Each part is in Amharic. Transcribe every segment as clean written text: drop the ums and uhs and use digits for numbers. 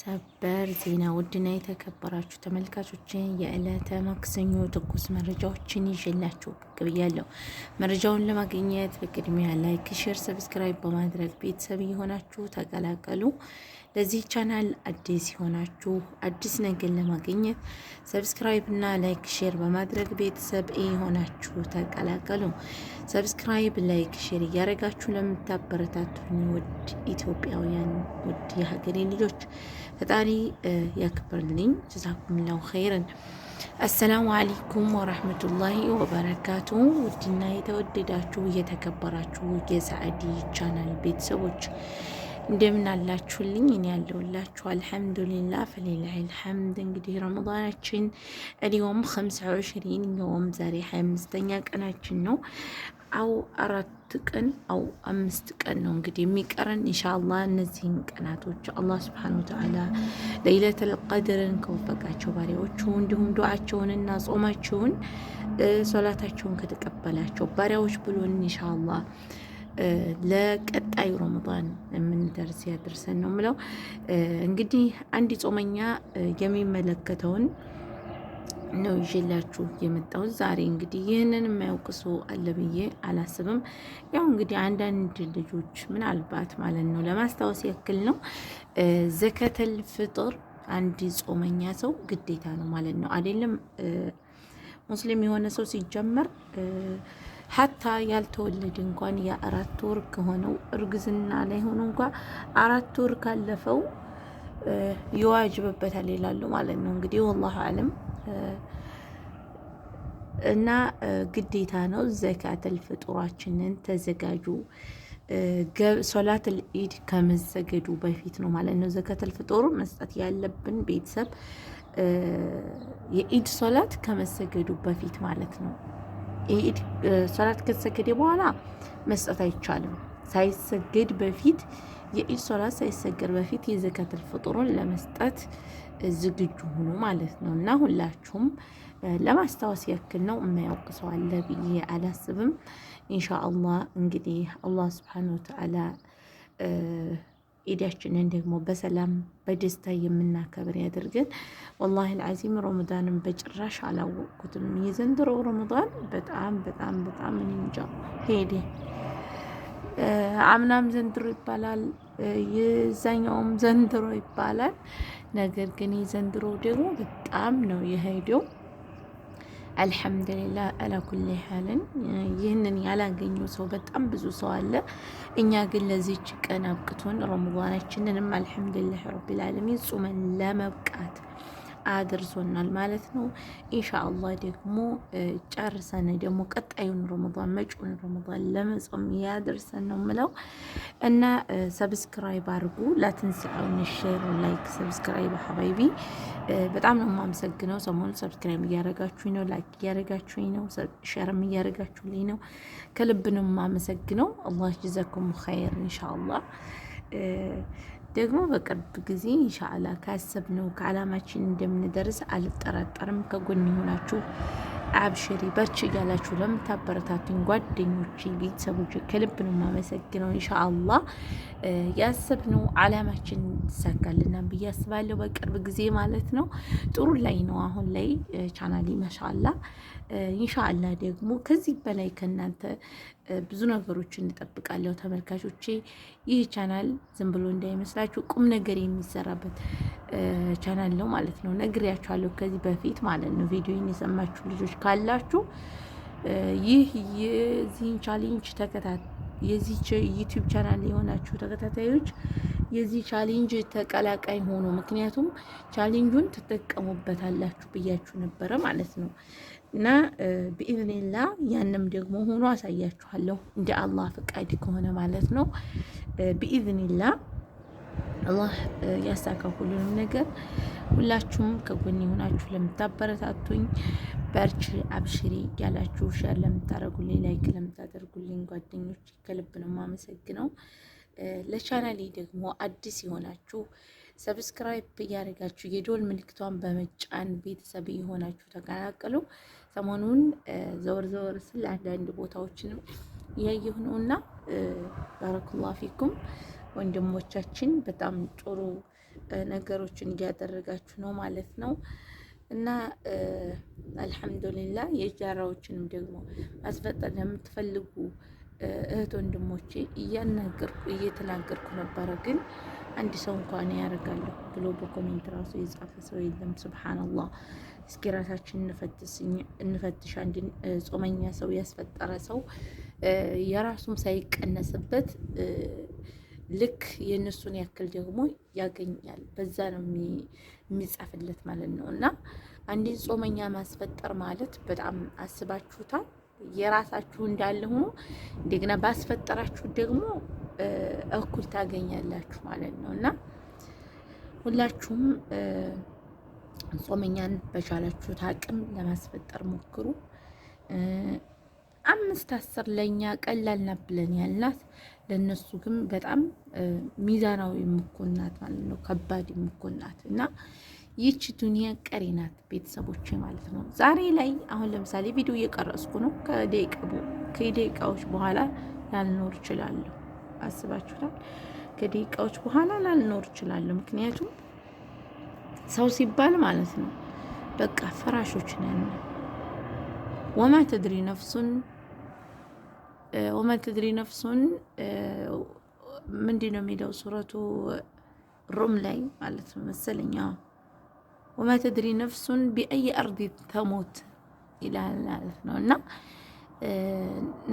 ሰበር ዜና ውድና የተከበራችሁ ተመልካቾች የዕለተ ማክሰኞ ትኩስ መረጃዎችን ይዤላችሁ ብቅ ብያለሁ። መረጃውን ለማግኘት በቅድሚያ ላይክ፣ ሼር፣ ሰብስክራይብ በማድረግ ቤተሰብ የሆናችሁ ተቀላቀሉ። ለዚህ ቻናል አዲስ የሆናችሁ አዲስ ነገር ለማግኘት ሰብስክራይብ እና ላይክ ሼር በማድረግ ቤተሰብ የሆናችሁ ተቀላቀሉ። ሰብስክራይብ ላይክ ሼር እያደረጋችሁ ለምታበረታቱኝ ውድ ኢትዮጵያውያን ውድ የሀገሬ ልጆች ፈጣሪ ያክብርልኝ። ጀዛኩምላሁ ኸይረን። አሰላሙ አለይኩም ወራህመቱላሂ ወበረካቱ። ውድና የተወደዳችሁ እየተከበራችሁ የሰዓዲ ቻናል ቤተሰቦች እንደምን አላችሁልኝ? እኔ ያለሁላችሁ አልሐምዱሊላህ ፈሊላሂል ሐምድ። እንግዲህ ረመዳናችን اليوم 25 يوم ዛሬ 25ኛ ቀናችን ነው። አው 4 ቀን አው 5 ቀን ነው እንግዲህ የሚቀረን ኢንሻአላህ። እነዚህን ቀናቶች አላህ Subhanahu Wa Ta'ala ለይለቱል ቀድርን ከወፈቃቸው ባሪያዎቹ እንዲሁም ዱዓቸውንና ጾማቸውን ሶላታቸውን ከተቀበላቸው ባሪያዎች ብሎን ኢንሻአላህ ለቀጣዩ ረመዳን የምንደርስ ያድርሰን ነው ምለው። እንግዲህ አንድ ጾመኛ የሚመለከተውን ነው ይዤላችሁ የመጣው ዛሬ። እንግዲህ ይህንን የማያውቅ ሰው አለ ብዬ አላስብም። ያው እንግዲህ አንዳንድ ልጆች ምናልባት ማለት ነው ለማስታወስ ያክል ነው ዘከተል ፍጥር አንድ ጾመኛ ሰው ግዴታ ነው ማለት ነው። አይደለም ሙስሊም የሆነ ሰው ሲጀመር ሀታ ያልተወለደ እንኳን የ4 ወር ከሆነው እርግዝና ላይ ሆኖ እንኳን 4 ወር ካለፈው ይዋጅብበታል ይላሉ ማለት ነው። እንግዲህ ወላሂ አለም እና ግዴታ ነው። ዘካተል ፍጡራችንን ተዘጋጁ። ሶላተል ኢድ ከመዘገዱ በፊት ነው ማለት ነው ዘካተል ፍጡር መስጠት ያለብን ቤተሰብ የኢድ ሶላት ከመሰገዱ በፊት ማለት ነው። ኢድ ሶላት ከተሰገደ በኋላ መስጠት አይቻልም። ሳይሰገድ በፊት የኢድ ሶላት ሳይሰገድ በፊት የዘካተል ፍጡሩን ለመስጠት ዝግጁ ሁኑ ማለት ነው። እና ሁላችሁም ለማስታወስ ያክል ነው። የማያውቅ ሰው አለ ብዬ አላስብም። ኢንሻአላህ እንግዲህ አላህ Subhanahu Wa Ta'ala ኢዳችንን ደግሞ በሰላም በደስታ የምናከብር ያድርገን። ወላሂ አልዓዚም ረመዳንን በጭራሽ አላወቅኩትም። የዘንድሮ ረመዳን በጣም እንጃ ሄደ። አምናም ዘንድሮ ይባላል፣ የዛኛውም ዘንድሮ ይባላል። ነገር ግን የዘንድሮ ደግሞ በጣም ነው የሄደው። አልሐምዱሊላህ አላ ኩሊ ሐልን። ይህንን ያላገኘው ሰው በጣም ብዙ ሰው አለ። እኛ ግን ለዚች ቀን አብቅቶን ረመዳናችንንም አልሐምዱሊላህ ረቢል ዓለሚን ጾመን ለመብቃት አድርሶናል ማለት ነው። ኢንሻአላህ ደግሞ ጨርሰን ደግሞ ቀጣዩን ረመዳን መጪውን ረመዳን ለመጾም ያድርሰን ነው ምለው። እና ሰብስክራይብ አድርጉ፣ ላትንሳውን ሼር ላይክ ሰብስክራይብ ሀባይቢ በጣም ነው የማመሰግነው። ሰሞኑን ሰብስክራይብ እያደረጋችሁኝ ነው፣ ላይክ እያደረጋችሁኝ ነው፣ ሼርም እያደረጋችሁልኝ ነው። ከልብ ነው የማመሰግነው። አላህ ይጀዛኩም ኸይር። ኢንሻአላህ ደግሞ በቅርብ ጊዜ ኢንሻአላህ ካሰብነው ከዓላማችን እንደምንደርስ አልጠራጠርም። ከጎን ይሆናችሁ አብሽሪ በርቺ እያላችሁ ለምታበረታቱኝ ጓደኞቼ፣ ቤተሰቦቼ ከልብ ነው የማመሰግነው። ኢንሻአላህ ያሰብነው ዓላማችን ይሳካልና ብዬ አስባለሁ በቅርብ ጊዜ ማለት ነው። ጥሩ ላይ ነው አሁን ላይ ቻናሌ ማሻአላህ። ኢንሻአላህ ደግሞ ከዚህ በላይ ከናንተ ብዙ ነገሮችን እንጠብቃለሁ ተመልካቾቼ። ይህ ቻናል ዝም ብሎ እንዳይመስላችሁ ቁም ነገር የሚሰራበት ቻናል ነው ማለት ነው። ነግሬያችኋለሁ ከዚህ በፊት ማለት ነው። ቪዲዮን የሰማችሁ ልጆች ካላችሁ ይህ የዚህን ቻሌንጅ የዚህ ዩቲዩብ ቻናል የሆናችሁ ተከታታዮች የዚህ ቻሌንጅ ተቀላቃይ ሆኖ፣ ምክንያቱም ቻሌንጁን ትጠቀሙበታላችሁ ብያችሁ ነበረ ማለት ነው። እና በኢዝኒላ ያንም ደግሞ ሆኖ አሳያችኋለሁ እንደ አላህ ፍቃድ ከሆነ ማለት ነው። በኢዝኒላ አላህ ያሳካው ሁሉንም ነገር። ሁላችሁም ከጎን የሆናችሁ ለምታበረታቱኝ በርቺ አብሽሪ ያላችሁ ሼር ለምታደርጉልኝ ላይክ ለምታደርጉልኝ ጓደኞች ከልብ ነው የማመሰግነው። ለቻናሌ ደግሞ አዲስ የሆናችሁ ሰብስክራይብ እያደረጋችሁ የዶል ምልክቷን በመጫን ቤተሰብ የሆናችሁ ተቀላቀሉ። ሰሞኑን ዘወር ስል አንዳንድ ቦታዎችንም እያየሁ ነውና ባረከላሁ ፊኩም ወንድሞቻችን በጣም ጥሩ ነገሮችን እያደረጋችሁ ነው ማለት ነው። እና አልሐምዱሊላህ የጃራዎችንም ደግሞ ማስፈጠር ለምትፈልጉ እህት ወንድሞቼ እየተናገርኩ ነበረ። ግን አንድ ሰው እንኳን ያደርጋለሁ ብሎ በኮሜንት ራሱ የጻፈ ሰው የለም። ሱብሃንአላህ። እስኪ ራሳችን እንፈትሽ። አንድ ጾመኛ ሰው ያስፈጠረ ሰው የራሱም ሳይቀነስበት ልክ የእነሱን ያክል ደግሞ ያገኛል። በዛ ነው የሚጻፍለት ማለት ነው። እና አንድን ጾመኛ ማስፈጠር ማለት በጣም አስባችሁታል። የራሳችሁ እንዳለ ሆኖ እንደገና ባስፈጠራችሁ ደግሞ እኩል ታገኛላችሁ ማለት ነው። እና ሁላችሁም ጾመኛን በቻላችሁት አቅም ለማስፈጠር ሞክሩ። 5-10 ለእኛ ቀላል ናት ብለን ያልናት ለእነሱ ግን በጣም ሚዛናዊ የምኮናት ማለት ነው። ከባድ የምኮናት እና ይህች ዱንያ ቀሪ ናት ቤተሰቦች ማለት ነው። ዛሬ ላይ አሁን ለምሳሌ ቪዲዮ እየቀረጽኩ ነው። ከደቂቃዎች በኋላ ላልኖር እችላለሁ። አስባችሁታል? ከደቂቃዎች በኋላ ላልኖር እችላለሁ። ምክንያቱም ሰው ሲባል ማለት ነው በቃ ፍራሾች ነን። ወማ ተድሪ ነፍሱን ምንድን ነው የሚለው ሱረቱ ሩም ላይ ማለት ነው መሰለኛ። ወማ ተድሪ ነፍሱን ቢአይ አርዲ ተሞት ይላል ማለት ነው። እና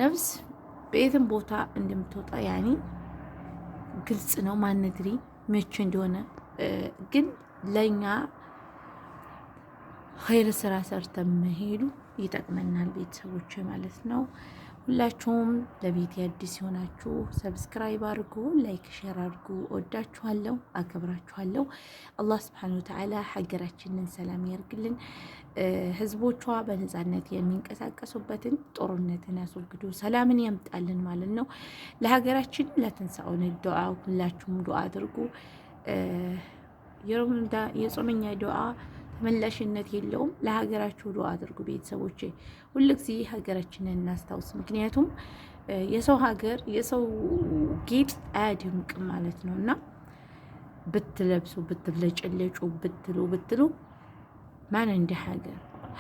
ነፍስ በየትም ቦታ እንደምትወጣ ያኔ ግልጽ ነው። ማንድሪ መቼ እንደሆነ ግን ለኛ ኸይር ስራ ሰርተን መሄዱ ይጠቅመናል ቤተሰቦች ማለት ነው። ሁላችሁም ለቤት አዲስ የሆናችሁ ሰብስክራይብ አድርጉ፣ ላይክ ሼር አድርጉ። ወዳችኋለሁ፣ አከብራችኋለሁ። አላህ ሱብሓነሁ ወተዓላ ሀገራችንን ሰላም ያርግልን፣ ህዝቦቿ በነጻነት የሚንቀሳቀሱበትን ጦርነትን ያስወግዱ፣ ሰላምን ያምጣልን ማለት ነው። ለሀገራችን ለትንሳኤውን ዱዓ ሁላችሁም ዱዓ አድርጉ። የጾመኛ ዱዓ ተመላሽነት የለውም። ለሀገራችሁ ዱዓ አድርጉ ቤተሰቦቼ። ሁልጊዜ ሀገራችንን እናስታውስ። ምክንያቱም የሰው ሀገር የሰው ጌጥ አያደምቅም ማለት ነው። እና ብትለብሱ ብትለጨለጩ ብትሉ ማን እንደ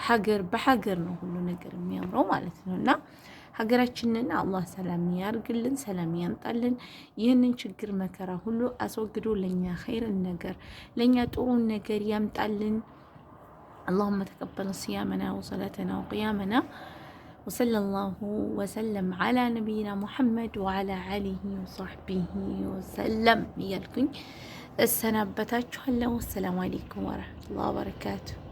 ሀገር በሀገር ነው ሁሉ ነገር የሚያምረው ማለት ነው። እና ሀገራችንን አላህ ሰላም ያርግልን፣ ሰላም ያምጣልን። ይህንን ችግር መከራ ሁሉ አስወግዶ ለኛ ኸይርን ነገር ለኛ ጥሩን ነገር ያምጣልን። اللهم تقبل صيامنا وصلاتنا وقيامنا وصلى الله وسلم على نبينا محمد وعلى آله وصحبه وسلم يالكن السنابتاتشو هلا والسلام عليكم ورحمة الله وبركاته.